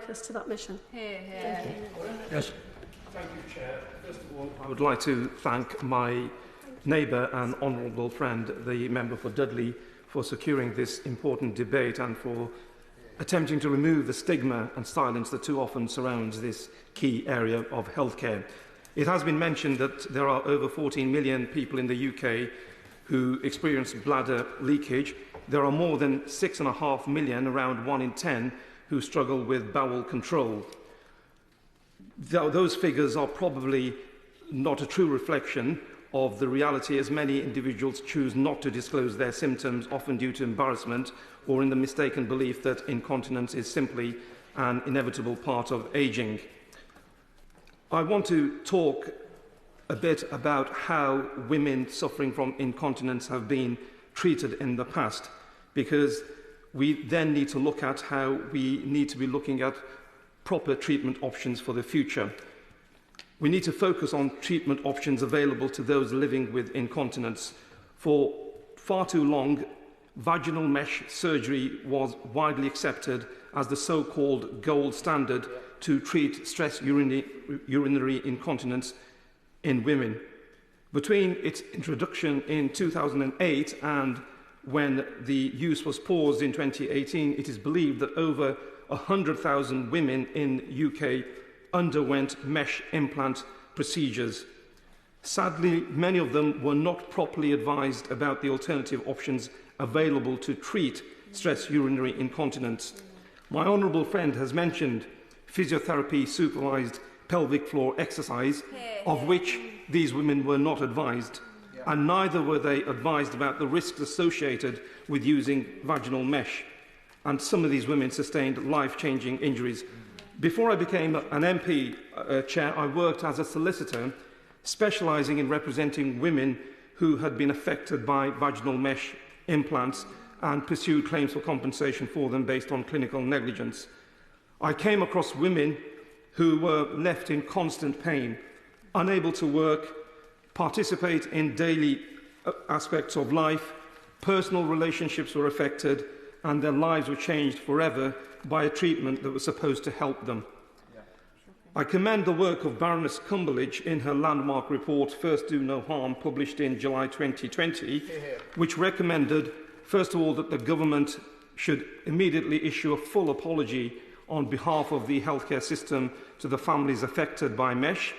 us to that mission. Hear, hear. Thank you. Yes. Thank you, Chair. First of all, I would like to thank my neighbour and honourable friend, the member for Dudley, for securing this important debate and for attempting to remove the stigma and silence that too often surrounds this key area of healthcare. It has been mentioned that there are over 14 million people in the UK who experience bladder leakage. There are more than 6.5 million, around 1 in 10, who struggle with bowel control. Those figures are probably not a true reflection of the reality, as many individuals choose not to disclose their symptoms, often due to embarrassment or in the mistaken belief that incontinence is simply an inevitable part of ageing. I want to talk a bit about how women suffering from incontinence have been treated in the past, because we then need to look at how we need to be looking at proper treatment options for the future. We need to focus on treatment options available to those living with incontinence. For far too long, vaginal mesh surgery was widely accepted as the so-called gold standard to treat stress urinary incontinence in women. Between its introduction in 2008 and when the use was paused in 2018, it is believed that over 100,000 women in UK underwent mesh implant procedures. Sadly, many of them were not properly advised about the alternative options available to treat stress urinary incontinence. My honourable friend has mentioned physiotherapy supervised pelvic floor exercise, of which these women were not advised, and neither were they advised about the risks associated with using vaginal mesh, and some of these women sustained life-changing injuries. Before I became an MP chair, I worked as a solicitor, specialising in representing women who had been affected by vaginal mesh implants and pursued claims for compensation for them based on clinical negligence. I came across women who were left in constant pain, unable to work, participate in daily aspects of life, personal relationships were affected, and their lives were changed forever by a treatment that was supposed to help them. I commend the work of Baroness Cumberledge in her landmark report, First Do No Harm, published in July 2020, which recommended, first of all, that the government should immediately issue a full apology on behalf of the healthcare system to the families affected by mesh.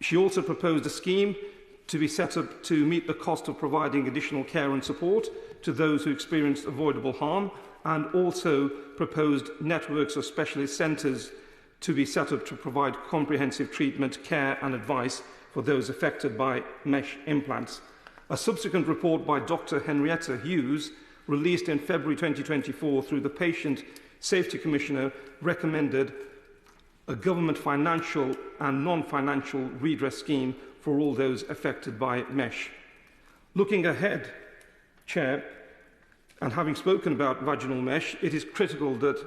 She also proposed a scheme to be set up to meet the cost of providing additional care and support to those who experienced avoidable harm, and also proposed networks of specialist centres to be set up to provide comprehensive treatment, care and advice for those affected by mesh implants. A subsequent report by Dr. Henrietta Hughes, released in February 2024 through the Patient Safety Commissioner, recommended a government financial and non-financial redress scheme for all those affected by mesh. Looking ahead, Chair, and having spoken about vaginal mesh, it is critical that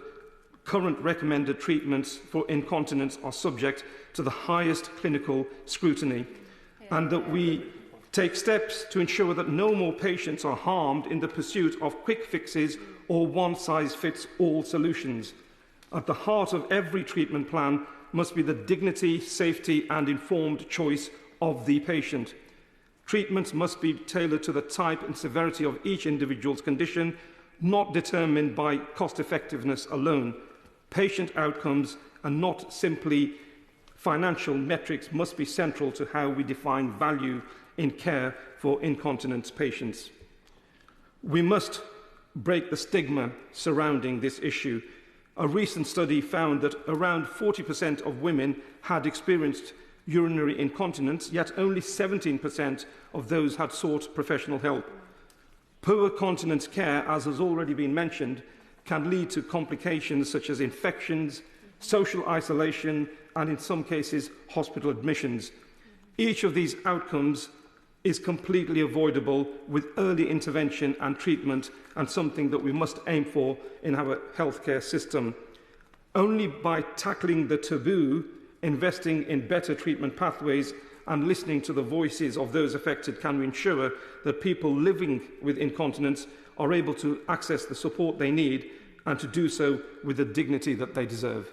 current recommended treatments for incontinence are subject to the highest clinical scrutiny, and that we take steps to ensure that no more patients are harmed in the pursuit of quick fixes or one-size-fits-all solutions. At the heart of every treatment plan must be the dignity, safety and informed choice of the patient. Treatments must be tailored to the type and severity of each individual's condition, not determined by cost-effectiveness alone. Patient outcomes and not simply financial metrics must be central to how we define value in care for incontinence patients. We must break the stigma surrounding this issue. A recent study found that around 40% of women had experienced urinary incontinence, yet only 17% of those had sought professional help. Poor continence care, as has already been mentioned, can lead to complications such as infections, social isolation, and in some cases, hospital admissions. Each of these outcomes is completely avoidable with early intervention and treatment, and something that we must aim for in our healthcare system. Only by tackling the taboo, investing in better treatment pathways, and listening to the voices of those affected can we ensure that people living with incontinence are able to access the support they need and to do so with the dignity that they deserve.